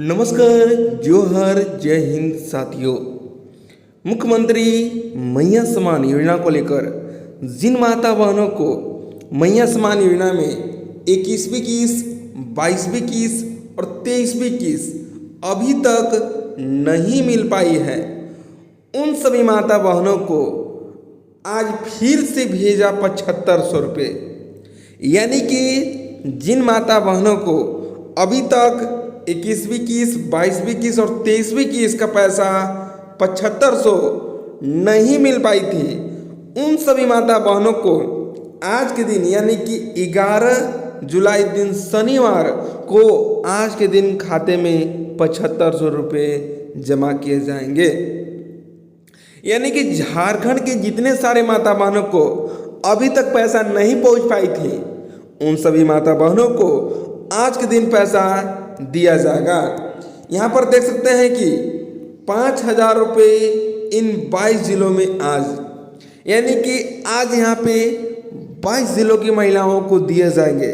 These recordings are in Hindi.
नमस्कार, जोहर, जय हिंद साथियों। मुख्यमंत्री मैया सम्मान योजना को लेकर जिन माता बहनों को मैया सम्मान योजना में 21वीं किस्त, 22वीं किस्त और 23वीं किस्त अभी तक नहीं मिल पाई है, उन सभी माता बहनों को आज फिर से भेजा 7500 रुपये। यानी कि जिन माता बहनों को अभी तक 21वीं किस्त, 22वीं किस्त और 23वीं किस्त का पैसा 7500 नहीं मिल पाई थी, उन सभी माता बहनों को आज के दिन यानी कि 11 जुलाई दिन शनिवार को आज के दिन खाते में 7500 रुपये जमा किए जाएंगे। यानी कि झारखंड के जितने सारे माता बहनों को अभी तक पैसा नहीं पहुंच पाई थी, उन सभी माता बहनों को आज के दिन पैसा दिया जाएगा। यहाँ पर देख सकते हैं कि 5000 रुपये इन 22 जिलों में आज, यानी कि आज यहाँ पे 22 जिलों की महिलाओं को दिए जाएंगे।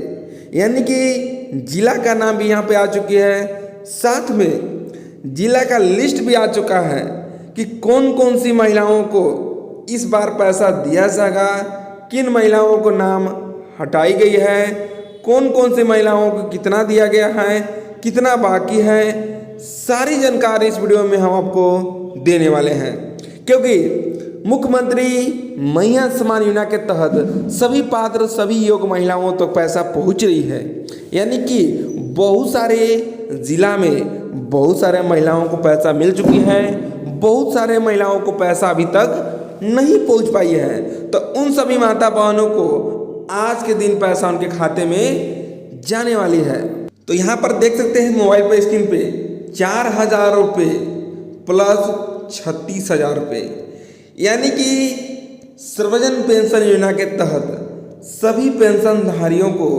यानी कि जिला का नाम भी यहाँ पे आ चुकी है, साथ में जिला का लिस्ट भी आ चुका है कि कौन कौन सी महिलाओं को इस बार पैसा दिया जाएगा, किन महिलाओं को नाम हटाई गई है, कौन कौन सी महिलाओं को कितना दिया गया है, कितना बाकी है, सारी जानकारी इस वीडियो में हम आपको देने वाले हैं। क्योंकि मुख्यमंत्री मैया सम्मान योजना के तहत सभी पात्र, सभी योग्य महिलाओं तक तो पैसा पहुंच रही है। यानी कि बहुत सारे जिला में बहुत सारे महिलाओं को पैसा मिल चुकी है, बहुत सारे महिलाओं को पैसा अभी तक नहीं पहुंच पाई है। तो उन सभी माता बहनों को आज के दिन पैसा उनके खाते में जाने वाली है। तो यहाँ पर देख सकते हैं मोबाइल पर स्क्रीन पे 4000 रुपये प्लस 36000 रुपये, यानी कि सर्वजन पेंशन योजना के तहत सभी पेंशनधारियों को,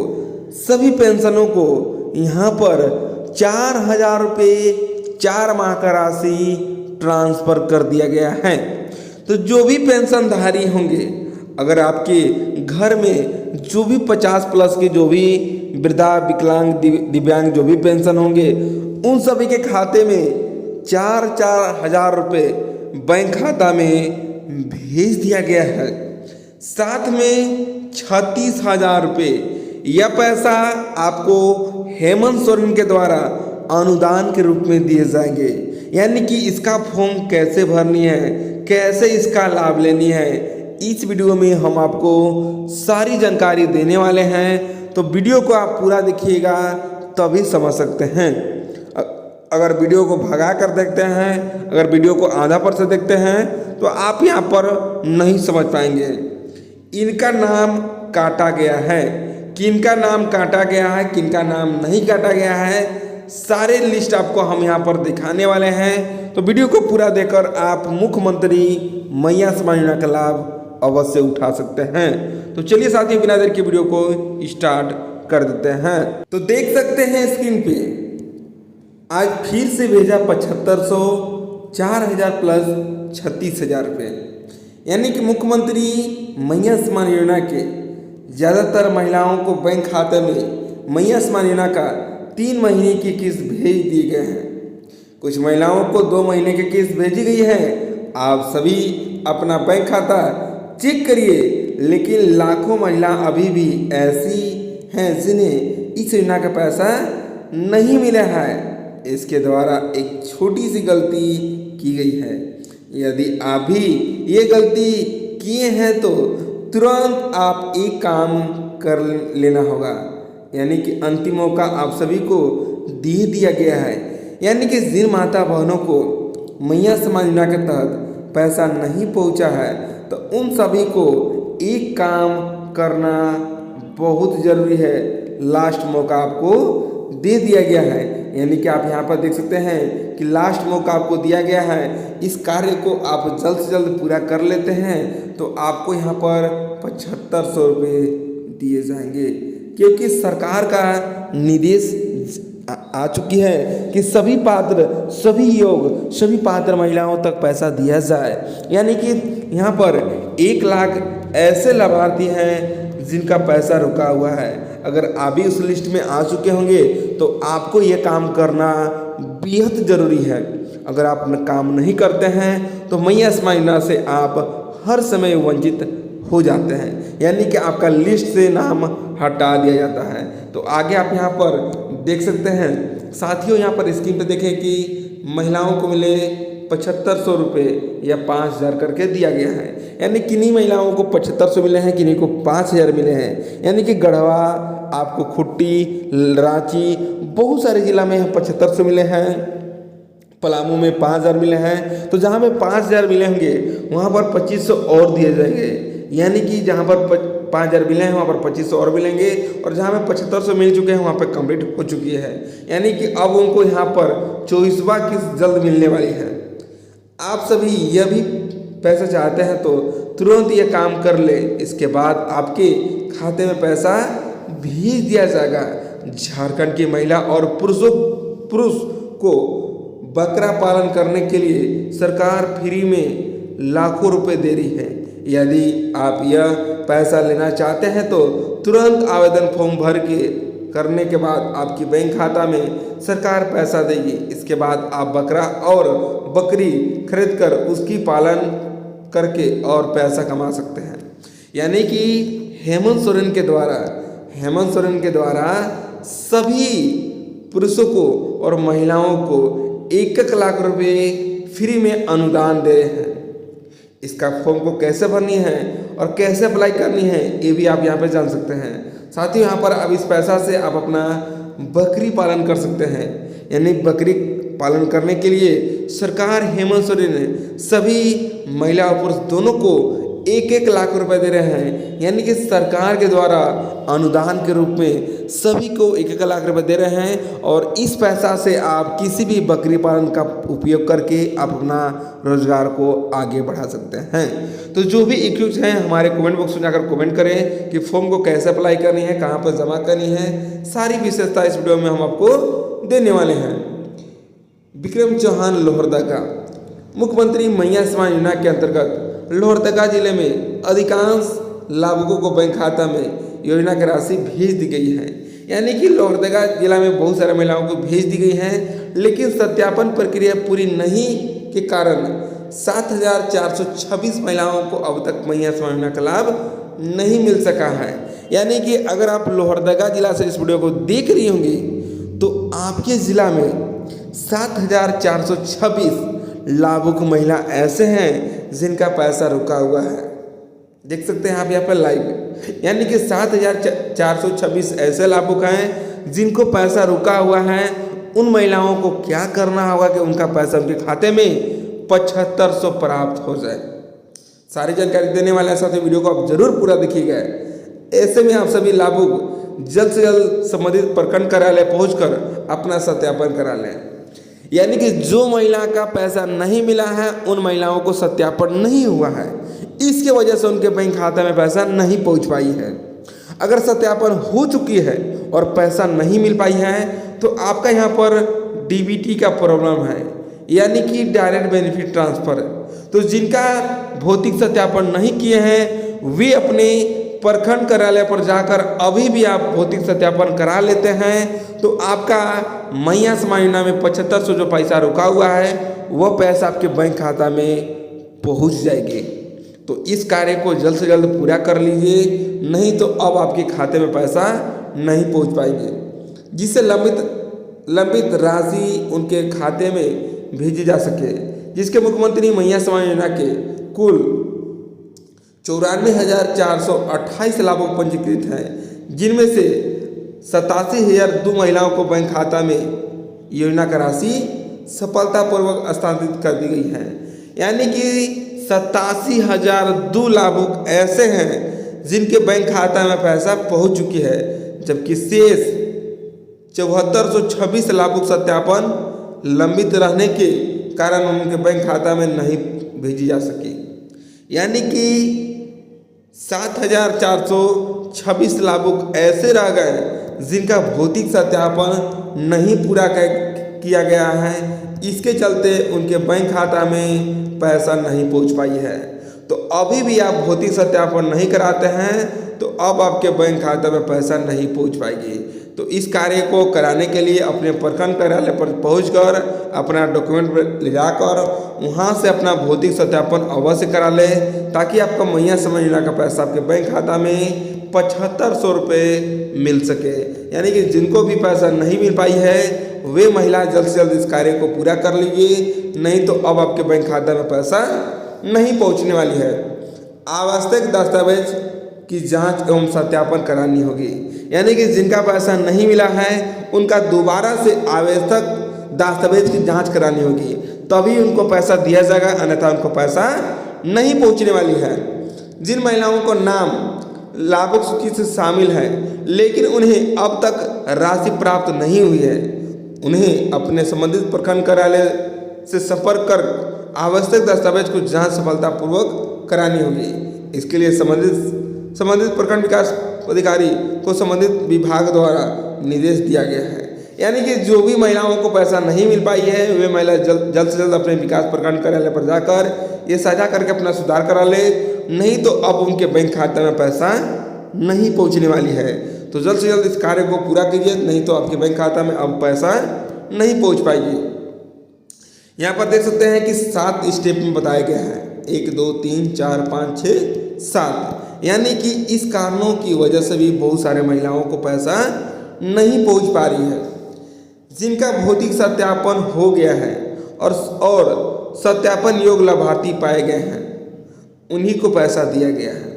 सभी पेंशनों को यहाँ पर 4000 रुपये 4 माह का राशि ट्रांसफ़र कर दिया गया है। तो जो भी पेंशनधारी होंगे, अगर आपके घर में जो भी 50 प्लस के जो भी वृद्धा, विकलांग, दिव्यांग जो भी पेंशन होंगे, उन सभी के खाते में 4-4 हजार रुपये बैंक खाता में भेज दिया गया है। साथ में 36,000 रुपये यह पैसा आपको हेमंत सोरेन के द्वारा अनुदान के रूप में दिए जाएंगे। यानी कि इसका फॉर्म कैसे भरनी है, कैसे इसका लाभ लेनी है, इस वीडियो में हम आपको सारी जानकारी देने वाले हैं। तो वीडियो को आप पूरा देखिएगा तभी समझ सकते हैं। अगर वीडियो को भगा कर देखते हैं, अगर वीडियो को आधा पर से देखते हैं, तो आप यहाँ पर नहीं समझ पाएंगे। इनका नाम काटा गया है, किनका नाम काटा गया है, किनका नाम नहीं काटा गया है, सारे लिस्ट आपको हम यहाँ पर दिखाने वाले हैं। तो वीडियो को पूरा देखकर आप मुख्यमंत्री मैया सम्मान योजना का लाभ अवश्य उठा सकते हैं। तो चलिए साथियों, बिना देर के वीडियो को स्टार्ट कर देते हैं। तो देख सकते हैं स्क्रीन पे आज फिर से भेजा 7500, 4000 प्लस 36,000 रुपये। यानी कि मुख्यमंत्री मैया सम्मान योजना के ज़्यादातर महिलाओं को बैंक खाते में मैया सम्मान योजना का 3 महीने की किस्त भेज दिए गए हैं। कुछ महिलाओं को 2 महीने की किस्त भेजी गई है। आप सभी अपना बैंक खाता चेक करिए, लेकिन लाखों महिला अभी भी ऐसी हैं जिन्हें इस योजना का पैसा नहीं मिला है। इसके द्वारा एक छोटी सी गलती की गई है। यदि आप भी ये गलती किए हैं तो तुरंत आप एक काम कर लेना होगा। यानी कि अंतिम मौका आप सभी को दे दिया गया है। यानी कि जिन माता बहनों को मैया सम्मान योजना के तहत पैसा नहीं पहुंचा है, तो उन सभी को एक काम करना बहुत ज़रूरी है। लास्ट मौका आपको दे दिया गया है। यानी कि आप यहाँ पर देख सकते हैं कि लास्ट मौका आपको दिया गया है। इस कार्य को आप जल्द से जल्द पूरा कर लेते हैं तो आपको यहाँ पर 7500 रुपये दिए जाएंगे। क्योंकि सरकार का निर्देश आ चुकी है कि सभी पात्र, सभी योग, सभी पात्र महिलाओं तक पैसा दिया जाए। यानी कि यहाँ पर 1 लाख ऐसे लाभार्थी हैं जिनका पैसा रुका हुआ है। अगर आप भी उस लिस्ट में आ चुके होंगे तो आपको ये काम करना बेहद ज़रूरी है। अगर आप अपना काम नहीं करते हैं तो मैया सम्मान योजना से आप हर समय वंचित हो जाते हैं, यानी कि आपका लिस्ट से नाम हटा दिया जाता है। तो आगे आप यहाँ पर देख सकते हैं साथियों, यहाँ पर स्कीम पे देखें कि महिलाओं को मिले 7500 रुपये या 5000 करके दिया गया है। यानी किन्हीं महिलाओं को 7500 मिले हैं, किन्हीं को 5000 मिले हैं। यानी कि गढ़वा, आपको खुट्टी, रांची, बहुत सारे जिला में 7500 मिले हैं, पलामू में 5000 मिले हैं। तो जहाँ में 5000 मिले होंगे वहाँ पर 2500 और दिए जाएंगे। यानी कि जहाँ पर 5000 मिले हैं वहाँ पर 2500 और मिलेंगे, और जहाँ में 7500 मिल चुके हैं वहाँ पर कंप्लीट हो चुकी है। यानी कि अब उनको यहाँ पर 24वां किस्त जल्द मिलने वाली है। आप सभी यह भी पैसा चाहते हैं तो तुरंत ये काम कर ले, इसके बाद आपके खाते में पैसा भेज दिया जाएगा। झारखंड की महिला और पुरुष को बकरा पालन करने के लिए सरकार फ्री में लाखों रुपए दे रही है। यदि आप यह पैसा लेना चाहते हैं तो तुरंत आवेदन फॉर्म भर के करने के बाद आपकी बैंक खाता में सरकार पैसा देगी। इसके बाद आप बकरा और बकरी खरीद कर उसकी पालन करके और पैसा कमा सकते हैं। यानी कि हेमंत सोरेन के द्वारा सभी पुरुषों को और महिलाओं को 1 लाख रुपए फ्री में अनुदान दे रहे हैं। इसका फॉर्म को कैसे भरनी है और कैसे अप्लाई करनी है ये भी आप यहाँ पे जान सकते हैं। साथ ही यहाँ पर अब इस पैसा से आप अपना बकरी पालन कर सकते हैं। यानी बकरी पालन करने के लिए सरकार हेमंत सोरेन ने सभी महिला और पुरुष दोनों को 1 लाख रुपए दे रहे हैं। यानी कि सरकार के द्वारा अनुदान के रूप में सभी को 1 लाख रुपए दे रहे हैं, और इस पैसा से आप किसी भी बकरी पालन का उपयोग करके आप अपना रोजगार को आगे बढ़ा सकते हैं। तो जो भी इच्छुक हैं हमारे कमेंट बॉक्स में जाकर कमेंट करें कि फॉर्म को कैसे अप्लाई करनी है, कहाँ पर जमा करनी है। सारी विशेषता इस वीडियो में हम आपको देने वाले हैं। विक्रम चौहान लोहरदगा, मुख्यमंत्री मैया सम्मान योजना के अंतर्गत लोहरदगा जिले में अधिकांश लाभुकों को बैंक खाता में योजना की राशि भेज दी गई है। यानी कि लोहरदगा जिला में बहुत सारे महिलाओं को भेज दी गई है, लेकिन सत्यापन प्रक्रिया पूरी नहीं के कारण 7426 महिलाओं को अब तक मैया सम्मान योजना का लाभ नहीं मिल सका है। यानी कि अगर आप लोहरदगा जिला से इस वीडियो को देख रही होंगी तो आपके जिला में 7426 लाभुक महिला ऐसे हैं जिनका पैसा रुका हुआ है। देख सकते हैं आप यहाँ पर लाइव। यानी कि 7426 ऐसे लाभुक हैं जिनको पैसा रुका हुआ है। उन महिलाओं को क्या करना होगा कि उनका पैसा उनके खाते में 7500 प्राप्त हो जाए। सारी जानकारी देने वाले हैं, साथ ही वीडियो को आप जरूर पूरा देखिएगा। ऐसे में आप सभी लाभुक जल्द से जल्द संबंधित प्रखंड कार्यालय पहुंचकर अपना सत्यापन करा लें। यानी कि जो महिला का पैसा नहीं मिला है उन महिलाओं को सत्यापन नहीं हुआ है, इसके वजह से उनके बैंक खाते में पैसा नहीं पहुंच पाई है। अगर सत्यापन हो चुकी है और पैसा नहीं मिल पाई है तो आपका यहाँ पर डीबीटी का प्रॉब्लम है, यानी कि डायरेक्ट बेनिफिट ट्रांसफर। तो जिनका भौतिक सत्यापन नहीं किए हैं वे अपने प्रखंड कार्यालय पर जाकर अभी भी आप भौतिक सत्यापन करा लेते हैं तो आपका मैया सम्मान योजना में 7500 जो पैसा रुका हुआ है वह पैसा आपके बैंक खाता में पहुंच जाएगी। तो इस कार्य को जल्द से जल्द पूरा कर लीजिए, नहीं तो अब आपके खाते में पैसा नहीं पहुंच पाएंगे, जिससे लंबित राशि उनके खाते में भेजी जा सके। जिसके मुख्यमंत्री मैया सम्मान योजना के कुल 94,428 लाभुक पंजीकृत हैं, जिनमें से 87,002 महिलाओं को बैंक खाता में योजना का राशि सफलतापूर्वक स्थानांतरित कर दी गई है। यानी कि 87,002 लाभुक ऐसे हैं जिनके बैंक खाता में पैसा पहुंच चुकी है, जबकि शेष 7426 लाभुक सत्यापन लंबित रहने के कारण उनके बैंक खाता में नहीं भेजी जा सकी। यानी कि 7426 लाभुक ऐसे रह गए जिनका भौतिक सत्यापन नहीं पूरा किया गया है, इसके चलते उनके बैंक खाता में पैसा नहीं पहुंच पाई है। तो अभी भी आप भौतिक सत्यापन नहीं कराते हैं तो अब आपके बैंक खाते में पैसा नहीं पहुंच पाएगी। तो इस कार्य को कराने के लिए अपने प्रखंड कार्यालय पर पहुंचकर अपना डॉक्यूमेंट ले जाकर वहां से अपना भौतिक सत्यापन अवश्य करा ले, ताकि आपका मैया समाज योजना का पैसा आपके बैंक खाता में 7500 रुपये मिल सके। यानी कि जिनको भी पैसा नहीं मिल पाई है वे महिला जल्द से जल्द इस कार्य को पूरा कर लीजिए, नहीं तो अब आपके बैंक खाता में पैसा नहीं पहुंचने वाली है। आवश्यक दस्तावेज की जांच एवं सत्यापन करानी होगी, यानी कि जिनका पैसा नहीं मिला है उनका दोबारा से आवश्यक दस्तावेज की जांच करानी होगी, तभी उनको पैसा दिया जाएगा, अन्यथा उनको पैसा नहीं पहुंचने वाली है। जिन महिलाओं को नाम लाभुक सूची से शामिल है लेकिन उन्हें अब तक राशि प्राप्त नहीं हुई है, उन्हें अपने संबंधित प्रखंड कार्यालय से संपर्क कर आवश्यक दस्तावेज को जांच सफलतापूर्वक करानी होगी। इसके लिए संबंधित प्रखंड विकास अधिकारी को संबंधित विभाग द्वारा निर्देश दिया गया है। यानी कि जो भी महिलाओं को पैसा नहीं मिल पाई है वे महिला जल्द से जल्द अपने विकास प्रखंड कार्यालय पर जाकर ये साझा करके अपना सुधार करा ले, नहीं तो अब उनके बैंक खाते में पैसा नहीं पहुंचने वाली है। तो जल्द से जल्द इस कार्य को पूरा कीजिए, नहीं तो आपके बैंक खाता में अब पैसा नहीं पहुंच पाएगी। यहाँ पर देख सकते हैं कि 7 स्टेप में बताया गया है, 1 2 3 4 5 6 7। यानी कि इस कारणों की वजह से भी बहुत सारे महिलाओं को पैसा नहीं पहुंच पा रही है। जिनका भौतिक सत्यापन हो गया है और सत्यापन योग्य लाभार्थी पाए गए हैं उन्हीं को पैसा दिया गया है।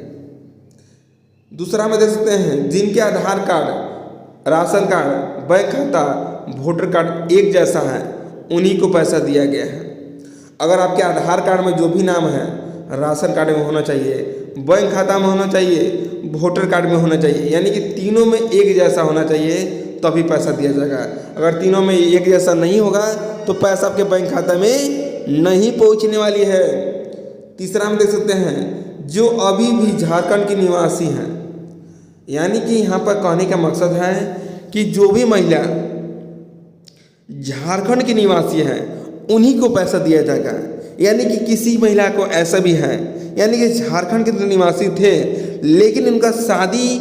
दूसरा में देख सकते हैं जिनके आधार कार्ड, राशन कार्ड, बैंक खाता, वोटर कार्ड एक जैसा है उन्हीं को पैसा दिया गया है। अगर आपके आधार कार्ड में जो भी नाम है राशन कार्ड में होना चाहिए, बैंक खाता में होना चाहिए, वोटर कार्ड में होना चाहिए, यानी कि तीनों में एक जैसा होना चाहिए तभी पैसा दिया जाएगा। अगर तीनों में एक जैसा नहीं होगा तो पैसा आपके बैंक खाता में नहीं पहुंचने वाली है। तीसरा में देख सकते हैं जो अभी भी झारखंड की निवासी हैं, यानी कि यहाँ पर कहने का मकसद है कि जो भी महिला झारखंड की निवासी हैं उन्हीं को पैसा दिया जाएगा। यानी कि किसी महिला को ऐसा भी है, यानी कि झारखंड के निवासी थे लेकिन उनका शादी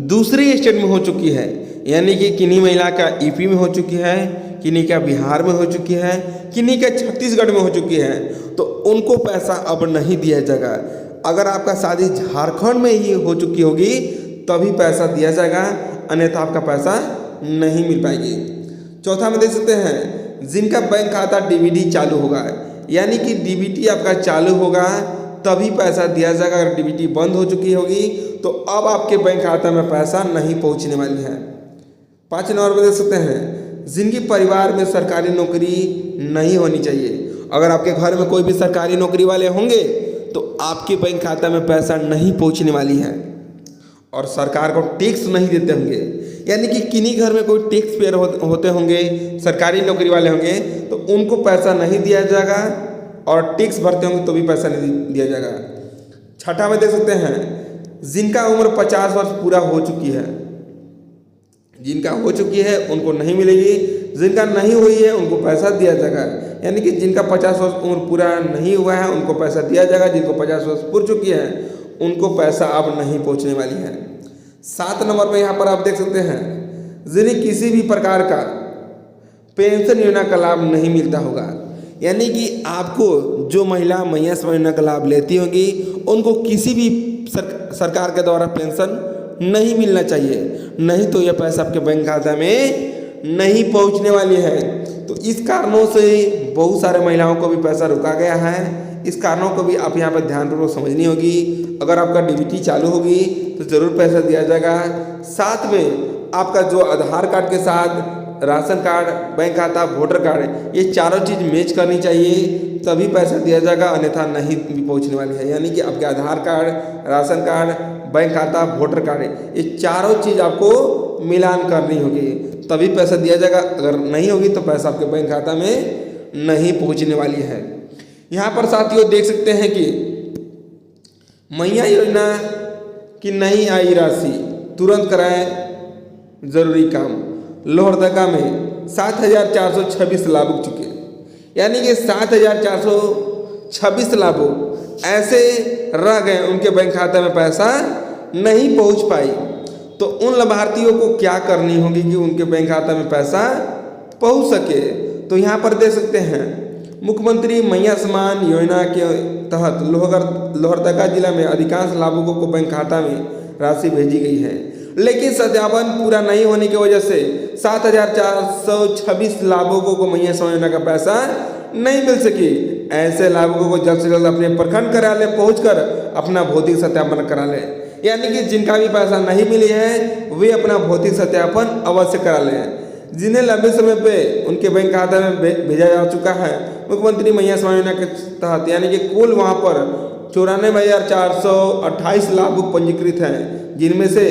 दूसरे स्टेट में हो चुकी है, यानी कि किन्हीं महिला का यूपी में हो चुकी है, किन्हीं का बिहार में हो चुकी है, किन्हीं का छत्तीसगढ़ में हो चुकी है, तो उनको पैसा अब नहीं दिया जाएगा। अगर आपका शादी झारखंड में ही हो चुकी होगी तभी पैसा दिया जाएगा, अन्यथा आपका पैसा नहीं मिल पाएगी। चौथा में देख सकते हैं जिनका बैंक खाता डीबीटी चालू होगा, यानी कि डीबीटी आपका चालू होगा तभी पैसा दिया जाएगा। अगर डीबीटी बंद हो चुकी होगी तो अब आपके बैंक खाता में पैसा नहीं पहुंचने वाली है। 5 नंबर में देख सकते हैं जिनकी परिवार में सरकारी नौकरी नहीं होनी चाहिए। अगर आपके घर में कोई भी सरकारी नौकरी वाले होंगे तो आपके बैंक खाता में पैसा नहीं पहुंचने वाली है और सरकार को टैक्स नहीं देते होंगे, यानी कि किन्हीं घर में कोई टैक्स पेयर होते होंगे, सरकारी नौकरी वाले होंगे, तो उनको पैसा नहीं दिया जाएगा और टैक्स भरते होंगे तो भी पैसा नहीं दिया जाएगा। छठा में देख सकते हैं जिनका उम्र 50 वर्ष पूरा हो चुकी है, जिनका हो चुकी है उनको नहीं मिलेगी, जिनका नहीं हुई है उनको पैसा दिया जाएगा। यानी कि जिनका 50 वर्ष उम्र पूरा नहीं हुआ है उनको पैसा दिया जाएगा, जिनको 50 वर्ष पूर चुकी है उनको पैसा अब नहीं पहुंचने वाली है। 7 नंबर में यहाँ पर आप देख सकते हैं जिन्हें किसी भी प्रकार का पेंशन योजना का लाभ नहीं मिलता होगा, यानी कि आपको जो महिला मैया समाज योजना का लाभ लेती होगी उनको किसी भी सरकार के द्वारा पेंशन नहीं मिलना चाहिए, नहीं तो यह पैसा आपके बैंक खाता में नहीं पहुंचने वाली है। तो इस कारणों से बहुत सारे महिलाओं को भी पैसा रुका गया है। इस कारणों को भी आप यहाँ पर ध्यानपूर्वक समझनी होगी। अगर आपका डीबीटी चालू होगी तो ज़रूर पैसा दिया जाएगा। साथ में आपका जो आधार कार्ड के साथ राशन कार्ड, बैंक खाता, वोटर कार्ड, ये चारों चीज़ मैच करनी चाहिए तभी पैसा दिया जाएगा, अन्यथा नहीं भी पहुँचने वाली है। यानी कि आपके आधार कार्ड, राशन कार्ड, बैंक खाता, वोटर कार्ड, ये चारों चीज़ आपको मिलान करनी होगी तभी पैसा दिया जाएगा। अगर नहीं होगी तो पैसा आपके बैंक खाता में नहीं पहुँचने वाली है। यहाँ पर साथियों देख सकते हैं कि मैया योजना की नई आई राशि तुरंत कराएं जरूरी काम। लोहरदगा में 7426 लाभुक चुके, यानी कि 7426 लाभुक ऐसे रह गए उनके बैंक खाते में पैसा नहीं पहुंच पाई। तो उन लाभार्थियों को क्या करनी होगी कि उनके बैंक खाता में पैसा पहुंच सके। तो यहाँ पर देख सकते हैं मुख्यमंत्री मैया सम्मान योजना के तहत लोहरदगा जिला में अधिकांश लाभुकों को बैंक खाता में राशि भेजी गई है, लेकिन सत्यापन पूरा नहीं होने की वजह से 7,426 लाभुकों को मैया सम्मान योजना का पैसा नहीं मिल सकी। ऐसे लाभुकों को जल्द से जल्द अपने प्रखंड कार्यालय पहुंचकर अपना भौतिक सत्यापन करा ले। यानी कि जिनका भी पैसा नहीं मिली है वे अपना भौतिक सत्यापन अवश्य करा लें। जिन्हें लंबे समय पे उनके बैंक खाते में भेजा जा चुका है मुख्यमंत्री मैया सम्मान योजना के तहत, यानी कि कुल वहाँ पर 94,428 लाभुक पंजीकृत हैं, जिनमें से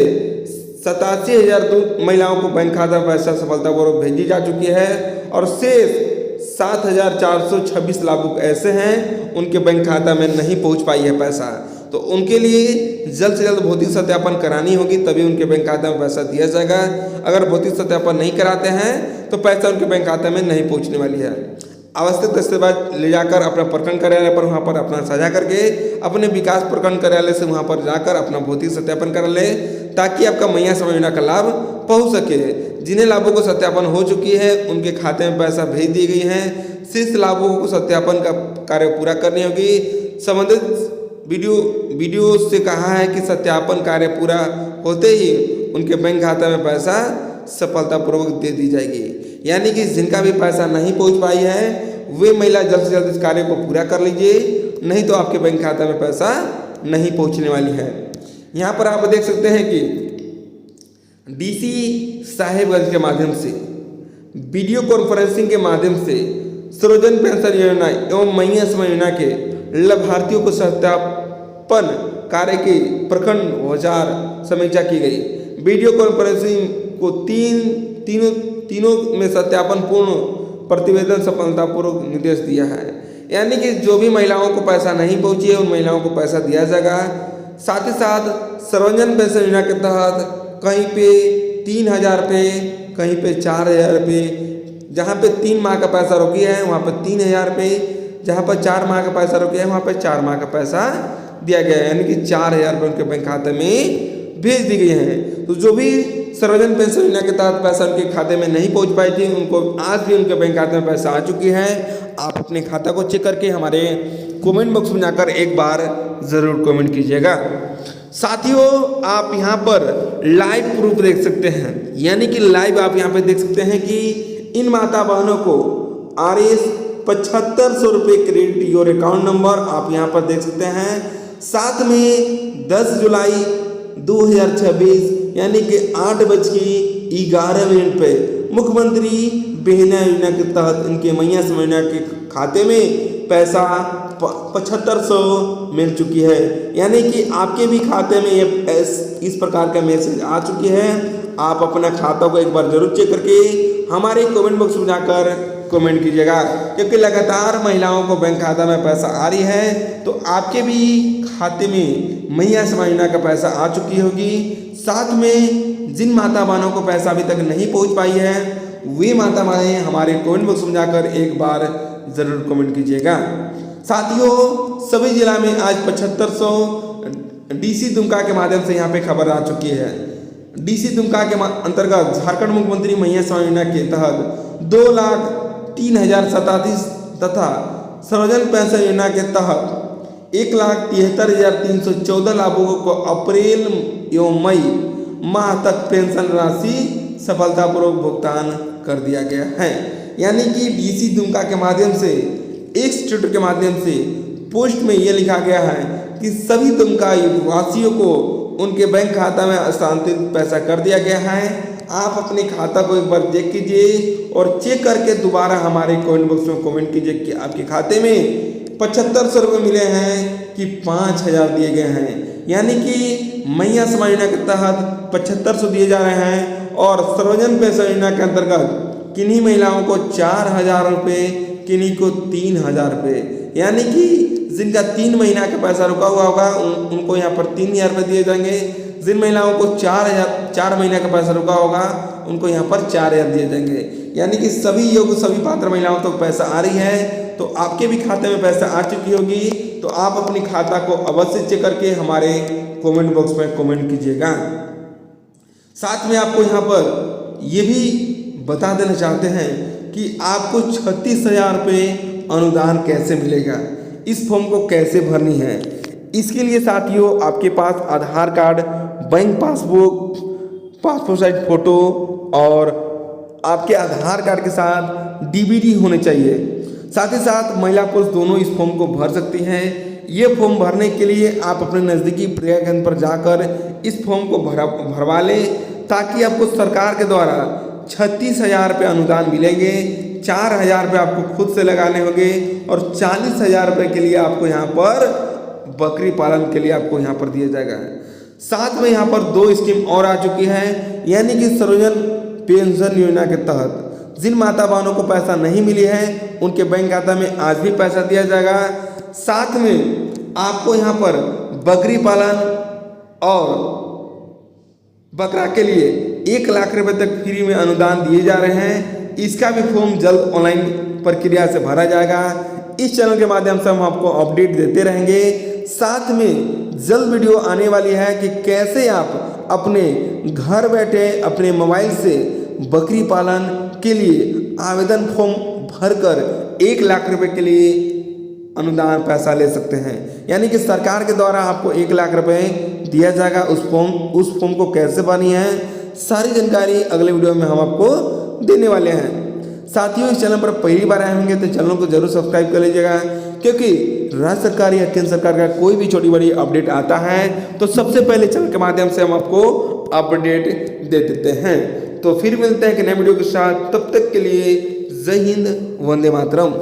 87,002 महिलाओं को बैंक खाता में पैसा सफलतापूर्वक भेजी जा चुकी है और शेष 7,426 लाभुक ऐसे हैं उनके बैंक खाता में नहीं पहुंच पाई है पैसा। तो उनके लिए जल्द से जल्द भौतिक सत्यापन करानी होगी, तभी उनके बैंक खाते में पैसा दिया जाएगा। अगर भौतिक सत्यापन नहीं कराते हैं तो पैसा उनके बैंक खाते में नहीं पहुंचने वाली है। आवश्यक दस्तावेज ले जाकर अपना प्रखंड कार्यालय पर वहाँ पर अपना साझा करके अपने विकास प्रखंड कार्यालय से वहाँ पर जाकर अपना भौतिक सत्यापन करा ले, ताकि आपका मैया सम्मान योजना का लाभ पहुँच सके। जिन्हें लाभों को सत्यापन हो चुकी है उनके खाते में पैसा भेज दी गई है। शेष लाभों को सत्यापन का कार्य पूरा करनी होगी। संबंधित वीडियो से कहा है कि सत्यापन कार्य पूरा होते ही उनके बैंक खाते में पैसा सफलतापूर्वक दे दी जाएगी। यानी कि जिनका भी पैसा नहीं पहुंच पाई है वे महिला जल्द से जल्द इस कार्य को पूरा कर लीजिए, नहीं तो आपके बैंक खाते में पैसा नहीं पहुंचने वाली है। यहाँ पर आप देख सकते हैं कि डीसी साहेबगंज के माध्यम से वीडियो कॉन्फ्रेंसिंग के माध्यम से सर्वजन पेंशन योजना एवं मैया सम्मान योजना के लाभार्थियों को सत्यापन कार्य की प्रखंड औजार समीक्षा की गई। वीडियो कॉन्फ्रेंसिंग को तीनों में सत्यापन पूर्ण प्रतिवेदन सफलतापूर्वक निर्देश दिया है। यानी कि जो भी महिलाओं को पैसा नहीं पहुंची है उन महिलाओं को पैसा दिया जाएगा। साथ ही साथ सर्वजन पेंशन योजना के तहत कहीं पे 3,000 रुपये, कहीं पे 4,000 रुपये, जहाँ पे 3 माह का पैसा रोकी है वहाँ पे 3,000 रुपये, जहाँ पर 4 माह का पैसा रोके है वहाँ पर 4 माह का पैसा दिया गया है, यानी कि 4,000 रुपये उनके बैंक खाते में भेज दी गई है। तो जो भी सर्वजन पेंशन योजना के तहत पैसा उनके खाते में नहीं पहुँच पाई थी उनको आज भी उनके बैंक खाते में पैसा आ चुकी है। आप अपने खाता को चेक करके हमारे कमेंट बॉक्स में जाकर एक बार ज़रूर कमेंट कीजिएगा। साथियों आप यहाँ पर लाइव प्रूफ देख सकते हैं, यानी कि लाइव आप यहाँ पे देख सकते हैं कि इन माता बहनों को RS 7,500 रुपये क्रेडिट योर अकाउंट नंबर आप यहाँ पर देख सकते हैं। साथ में 10 जुलाई 2026 यानी कि 8:11 पे मुख्यमंत्री बेहना योजना के तहत इनके मैया सम्मान योजना के खाते में पैसा 7,500 मिल चुकी है। यानी कि आपके भी खाते में ये इस प्रकार का मैसेज आ चुकी है। आप अपना खाता को एक बार जरूर चेक करके हमारे कमेंट बॉक्स में जाकर कमेंट कीजिएगा, क्योंकि लगातार महिलाओं को बैंक खाता में पैसा आ रही है तो आपके भी खाते में मैया सम्मान योजना का पैसा आ चुकी होगी। साथ में जिन माता बहनों को पैसा अभी तक नहीं पहुंच पाई है वे माता बहनें हमारे कमेंट बॉक्स में जाकर एक बार जरूर कमेंट कीजिएगा। साथियों सभी जिला में आज 7,500 डीसी दुमका के माध्यम से यहाँ पे खबर आ चुकी है। डीसी दुमका के अंतर्गत झारखंड मुख्यमंत्री मैया सम्मान योजना के तहत 2,03,037 तथा सर्वजन पेंशन योजना के तहत 1,73,314 लाभुकों को अप्रैल एवं मई माह तक पेंशन राशि सफलतापूर्वक भुगतान कर दिया गया है। यानी कि डीसी दुमका के माध्यम से एक स्टेट के माध्यम से पोस्ट में ये लिखा गया है कि सभी दुमका वासियों को उनके बैंक खाता में हस्तांतरित पैसा कर दिया गया है। आप अपने खाता को एक बार चेक कीजिए और चेक करके दोबारा हमारे कमेंट बॉक्स में कमेंट कीजिए कि आपके खाते में 7,500 रुपये मिले हैं कि 5,000 दिए गए हैं। यानी कि मैया सम्मान योजना के तहत 7,500 दिए जा रहे हैं और सर्वजन पेंशन योजना के अंतर्गत किन्हीं महिलाओं को 4,000 रुपये, किन्हीं को 3,000 रुपये। यानी कि जिनका 3 महीना का पैसा रुका हुआ होगा उनको यहाँ पर 3,000 रुपये दिए जाएंगे। जिन महिलाओं को 4 महीना का पैसा रुका होगा उनको यहाँ पर 4,000 दिए जाएंगे। यानी कि सभी योग्य सभी पात्र महिलाओं तक पैसा आ रही है। तो आपके भी खाते में पैसा आ चुकी होगी तो आप अपनी खाता को अवश्य चेक करके हमारे कमेंट बॉक्स में कमेंट कीजिएगा। साथ में आपको यहाँ पर ये भी बता देना चाहते हैं कि आपको 36,000 रुपये अनुदान कैसे मिलेगा, इस फॉर्म को कैसे भरनी है। इसके लिए साथियों आपके पास Aadhaar card, bank passbook, passport size photo और आपके आधार कार्ड के साथ डीवीडी होने चाहिए। साथ ही साथ महिला पुरुष दोनों इस फॉर्म को भर सकती हैं। ये फॉर्म भरने के लिए आप अपने नज़दीकी प्रक्रिया केंद्र पर जाकर इस फॉर्म को भरवा लें, ताकि आपको सरकार के द्वारा 36,000 रुपये अनुदान मिलेंगे। 4,000 रुपये आपको खुद से लगाने होंगे और 40,000 रुपये के लिए आपको यहाँ पर बकरी पालन के लिए आपको यहाँ पर दिया जाएगा। साथ में यहाँ पर 2 स्कीम और आ चुकी है, यानी कि सर्वजन पेंशन योजना के तहत जिन माता बहनों को पैसा नहीं मिली है उनके बैंक खाता में आज भी पैसा दिया जाएगा। साथ में आपको यहाँ पर बकरी पालन और बकरा के लिए 1 लाख रुपए तक फ्री में अनुदान दिए जा रहे हैं। इसका भी फॉर्म जल्द ऑनलाइन प्रक्रिया से भरा जाएगा। इस चैनल के माध्यम से हम आपको अपडेट देते रहेंगे। साथ में जल्द वीडियो आने वाली है कि कैसे आप अपने घर बैठे अपने मोबाइल से बकरी पालन के लिए आवेदन फॉर्म भरकर 1 लाख रुपए के लिए अनुदान पैसा ले सकते हैं। यानी कि सरकार के द्वारा आपको 1 लाख रुपए दिया जाएगा। उस फॉर्म को कैसे भरनी है, सारी जानकारी अगले वीडियो में हम आपको देने वाले हैं। साथियों, इस चैनल पर पहली बार आए होंगे तो चैनल को जरूर सब्सक्राइब कर लीजिएगा, क्योंकि राज्य सरकार या केंद्र सरकार का कोई भी छोटी बड़ी अपडेट आता है तो सबसे पहले चैनल के माध्यम से हम आपको अपडेट दे देते हैं। तो फिर मिलते हैं कि नए वीडियो के साथ, तब तक के लिए जय हिंद, वंदे मातरम।